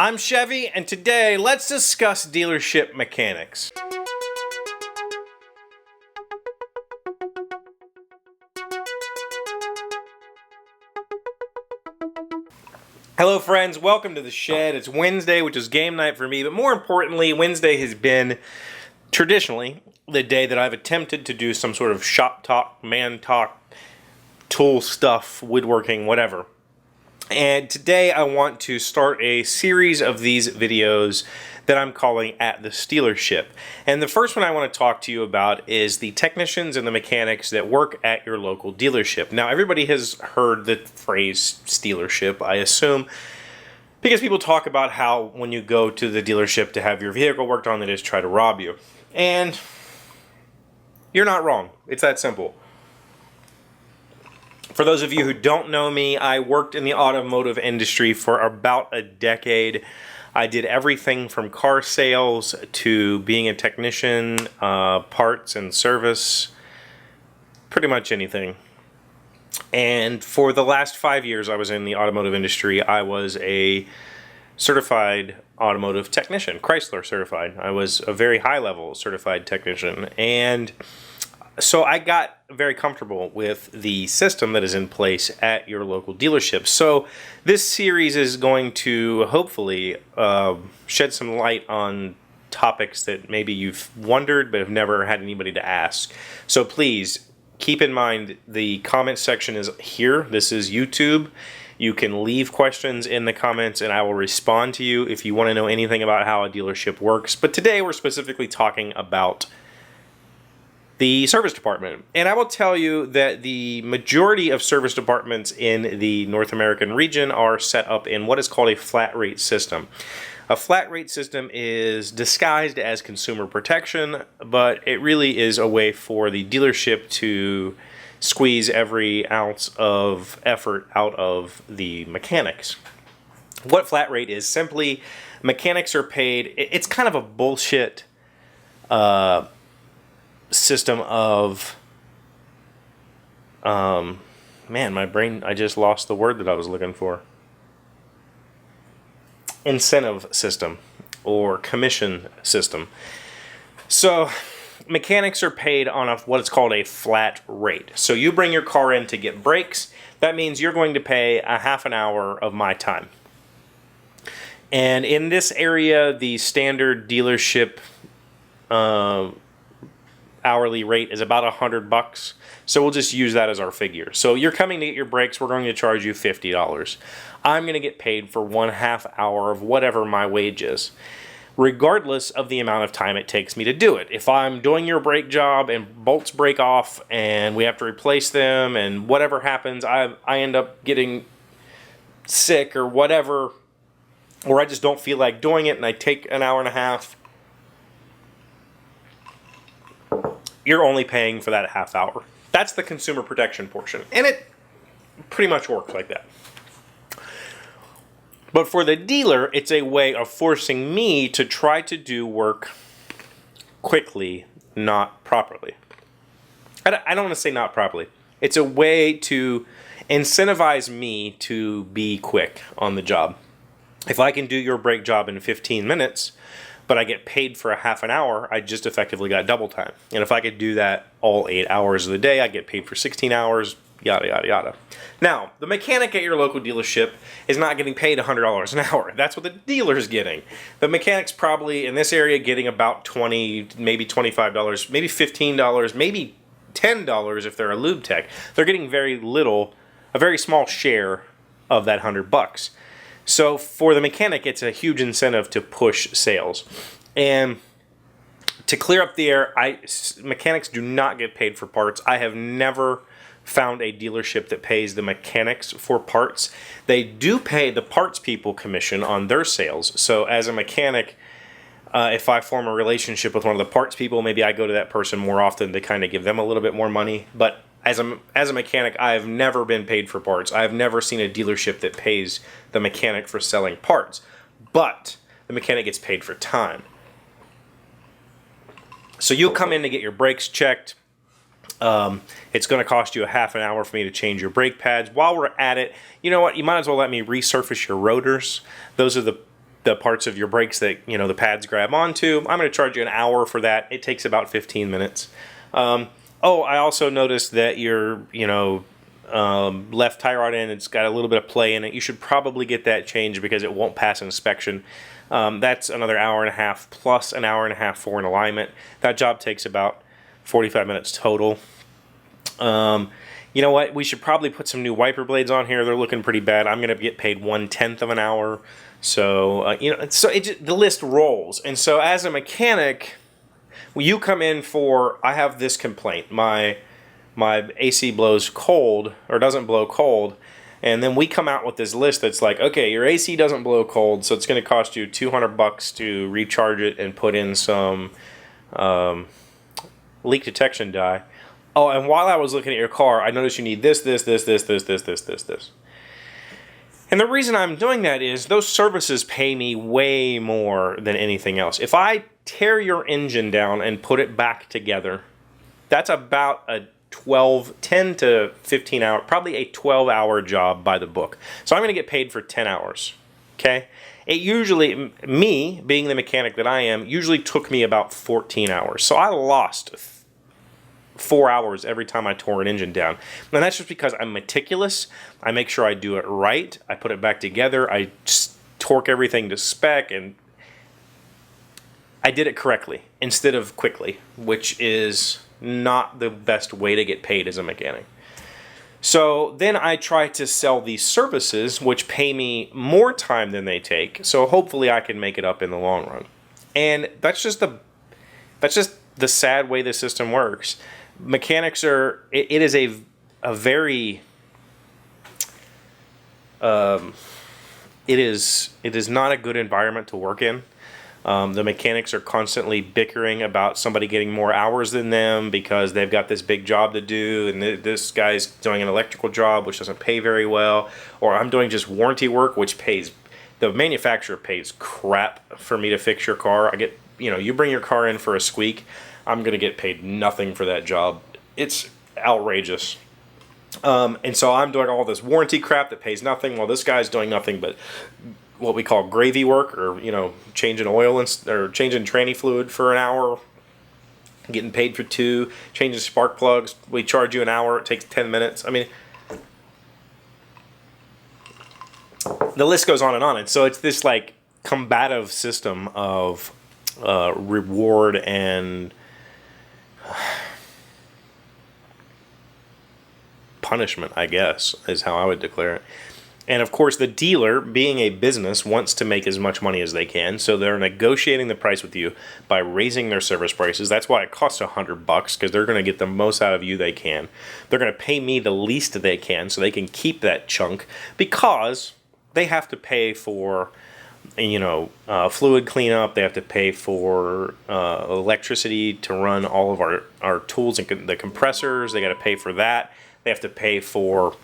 I'm Chevee, and today let's discuss dealership mechanics. Hello friends, welcome to the shed. It's Wednesday, which is game night for me, but more importantly, Wednesday has been traditionally the day that I've attempted to do some sort of shop talk, man talk, tool stuff, woodworking, whatever. And today I want to start a series of these videos that I'm calling At the Stealership. And the first one I want to talk to you about is the technicians and the mechanics that work at your local dealership. Now, everybody has heard the phrase Stealership, I assume, because people talk about how when you go to the dealership to have your vehicle worked on, they just try to rob you. And you're not wrong. It's that simple. For those of you who don't know me, I worked in the automotive industry for about a decade. I did everything from car sales to being a technician, parts and service, pretty much anything. And for the last 5 years I was in the automotive industry, I was a certified automotive technician, Chrysler certified. I was a very high-level certified technician, and so I got very comfortable with the system that is in place at your local dealership. So this series is going to hopefully shed some light on topics that maybe you've wondered but have never had anybody to ask. So please keep in mind the comment section is here. This is YouTube. You can leave questions in the comments and I will respond to you if you want to know anything about how a dealership works. But today we're specifically talking about the service department. And I will tell you that the majority of service departments in the North American region are set up in what is called a flat rate system. A flat rate system is disguised as consumer protection, but it really is a way for the dealership to squeeze every ounce of effort out of the mechanics. What flat rate is, simply mechanics are paid, it's kind of a bullshit system of man, my brain, I just lost the word that I was looking for. Incentive system or commission system. So mechanics are paid on what is called a flat rate. So you bring your car in to get brakes, that means you're going to pay a half an hour of my time. And in this area, the standard dealership hourly rate is about $100. So we'll just use that as our figure. So you're coming to get your brakes, we're going to charge you $50. I'm going to get paid for 1/2 hour of whatever my wage is, regardless of the amount of time it takes me to do it. If I'm doing your brake job and bolts break off and we have to replace them and whatever happens, I end up getting sick or whatever, or I just don't feel like doing it and I take an hour and a half, you're only paying for that half hour. That's the consumer protection portion. And it pretty much works like that. But for the dealer, it's a way of forcing me to try to do work quickly, not properly. I don't want to say not properly. It's a way to incentivize me to be quick on the job. If I can do your brake job in 15 minutes, but I get paid for a half an hour, I just effectively got double time. And if I could do that all 8 hours of the day, I get paid for 16 hours, yada, yada, yada. Now, the mechanic at your local dealership is not getting paid $100 an hour. That's what the dealer's getting. The mechanic's probably, in this area, getting about $20, maybe $25, maybe $15, maybe $10 if they're a lube tech. They're getting very little, a very small share of that $100. So for the mechanic, it's a huge incentive to push sales. And to clear up the air, mechanics do not get paid for parts. I have never found a dealership that pays the mechanics for parts. They do pay the parts people commission on their sales. So as a mechanic, if I form a relationship with one of the parts people, maybe I go to that person more often to kind of give them a little bit more money. But as a mechanic, I have never been paid for parts. I have never seen a dealership that pays the mechanic for selling parts. But the mechanic gets paid for time. So you'll come in to get your brakes checked. It's going to cost you a half an hour for me to change your brake pads. While we're at it, you know what? You might as well let me resurface your rotors. Those are the the parts of your brakes that, you know, the pads grab onto. I'm going to charge you an hour for that. It takes about 15 minutes. Oh, I also noticed that your, you know, left tie rod end, it's got a little bit of play in it. You should probably get that changed because it won't pass inspection. That's another hour and a half plus an hour and a half for an alignment. That job takes about 45 minutes total. You know what? We should probably put some new wiper blades on here. They're looking pretty bad. I'm going to get paid 1/10 of an hour. So, you know, so the list rolls. And so as a mechanic, when you come in for, I have this complaint. My AC blows cold or doesn't blow cold. And then we come out with this list that's like, okay, your AC doesn't blow cold, so it's going to cost you $200 to recharge it and put in some leak detection dye. Oh, and while I was looking at your car, I noticed you need this. And the reason I'm doing that is those services pay me way more than anything else. If I tear your engine down and put it back together, that's about a 10 to 15 hour, probably a 12-hour job by the book. So I'm going to get paid for 10 hours, okay? It usually, me, being the mechanic that I am, usually took me about 14 hours. So I lost 4 hours every time I tore an engine down. And that's just because I'm meticulous. I make sure I do it right. I put it back together. I just torque everything to spec, and I did it correctly instead of quickly, which is not the best way to get paid as a mechanic. So then I try to sell these services, which pay me more time than they take. So hopefully I can make it up in the long run. And that's just the sad way the system works. Mechanics are, it is a very, it is not a good environment to work in. The mechanics are constantly bickering about somebody getting more hours than them because they've got this big job to do, and this guy's doing an electrical job which doesn't pay very well, or I'm doing just warranty work which pays, the manufacturer pays crap for me to fix your car. I get, you know, you bring your car in for a squeak, I'm going to get paid nothing for that job. It's outrageous. And so I'm doing all this warranty crap that pays nothing while this guy's doing nothing but what we call gravy work, or, you know, changing oil or changing tranny fluid for an hour, getting paid for 2, changing spark plugs. We charge you an hour. It takes 10 minutes. I mean, the list goes on. And so it's this like combative system of reward and punishment, I guess, is how I would declare it. And of course, the dealer, being a business, wants to make as much money as they can, so they're negotiating the price with you by raising their service prices. That's why it costs $100, because they're going to get the most out of you they can. They're going to pay me the least they can, so they can keep that chunk, because they have to pay for, you know, fluid cleanup. They have to pay for electricity to run all of our tools and the compressors. They got to pay for that. They have to pay for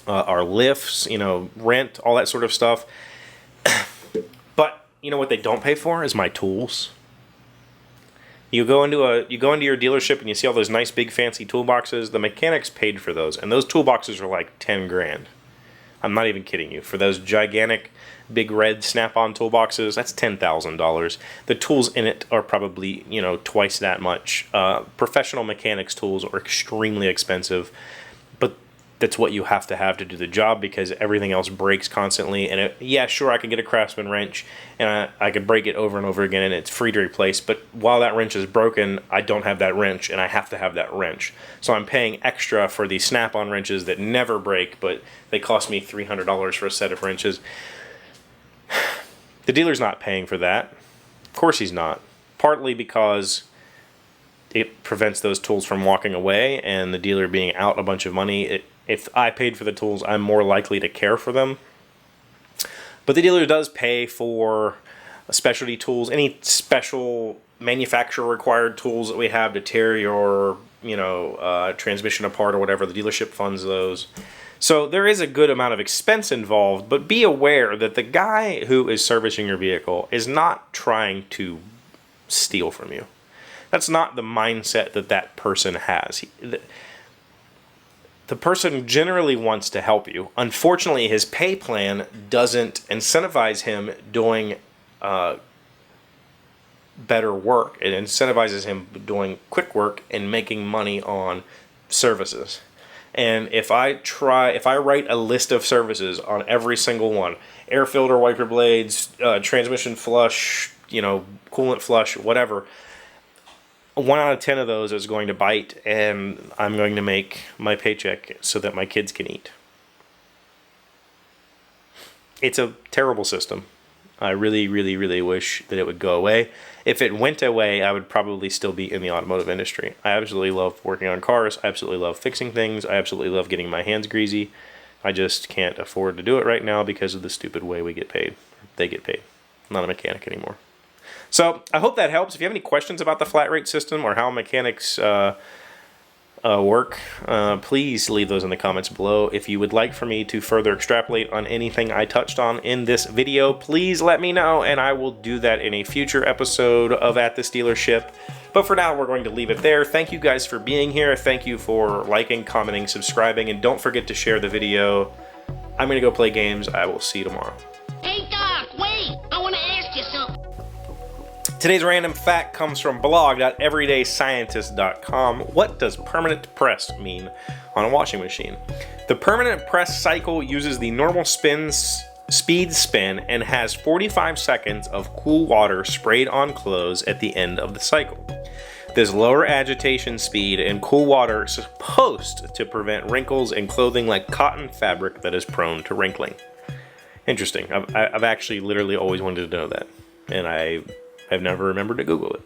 our lifts, you know, rent, all that sort of stuff. But you know what they don't pay for is my tools. You go into your dealership and you see all those nice big fancy toolboxes. The mechanics paid for those, and those toolboxes are like 10 grand. I'm not even kidding you. For those gigantic big red snap-on toolboxes, that's $10,000. The tools in it are probably, you know, twice that much. Professional mechanics tools are extremely expensive, but that's what you have to do the job, because everything else breaks constantly. And yeah, sure, I can get a Craftsman wrench and I could break it over and over again and it's free to replace, but while that wrench is broken, I don't have that wrench and I have to have that wrench. So I'm paying extra for these snap-on wrenches that never break, but they cost me $300 for a set of wrenches. The dealer's not paying for that. Of course he's not. Partly because it prevents those tools from walking away and the dealer being out a bunch of money. If I paid for the tools, I'm more likely to care for them. But the dealer does pay for specialty tools, any special manufacturer required tools that we have to tear your, you know, transmission apart or whatever. The dealership funds those. So there is a good amount of expense involved, but be aware that the guy who is servicing your vehicle is not trying to steal from you. That's not the mindset that person has. the person generally wants to help you. Unfortunately, his pay plan doesn't incentivize him doing better work. It incentivizes him doing quick work and making money on services. And if I write a list of services on every single one, air filter, wiper blades, transmission flush, coolant flush, whatever, 1 out of 10 of those is going to bite, and I'm going to make my paycheck so that my kids can eat. It's a terrible system. I really, really, really wish that it would go away. If it went away, I would probably still be in the automotive industry. I absolutely love working on cars. I absolutely love fixing things. I absolutely love getting my hands greasy. I just can't afford to do it right now because of the stupid way we get paid. They get paid. I'm not a mechanic anymore. So I hope that helps. If you have any questions about the flat rate system or how mechanics work, please leave those in the comments below. If you would like for me to further extrapolate on anything I touched on in this video, please let me know, and I will do that in a future episode of At the Stealership. But for now, we're going to leave it there. Thank you guys for being here. Thank you for liking, commenting, subscribing, and don't forget to share the video. I'm going to go play games. I will see you tomorrow. Hey, Doc, wait! I want to ask you something. Today's random fact comes from blog.everydayscientist.com. What does permanent press mean on a washing machine? The permanent press cycle uses the normal speed spin and has 45 seconds of cool water sprayed on clothes at the end of the cycle. This lower agitation speed and cool water is supposed to prevent wrinkles in clothing like cotton fabric that is prone to wrinkling. Interesting. I've actually literally always wanted to know that, and I've never remembered to Google it.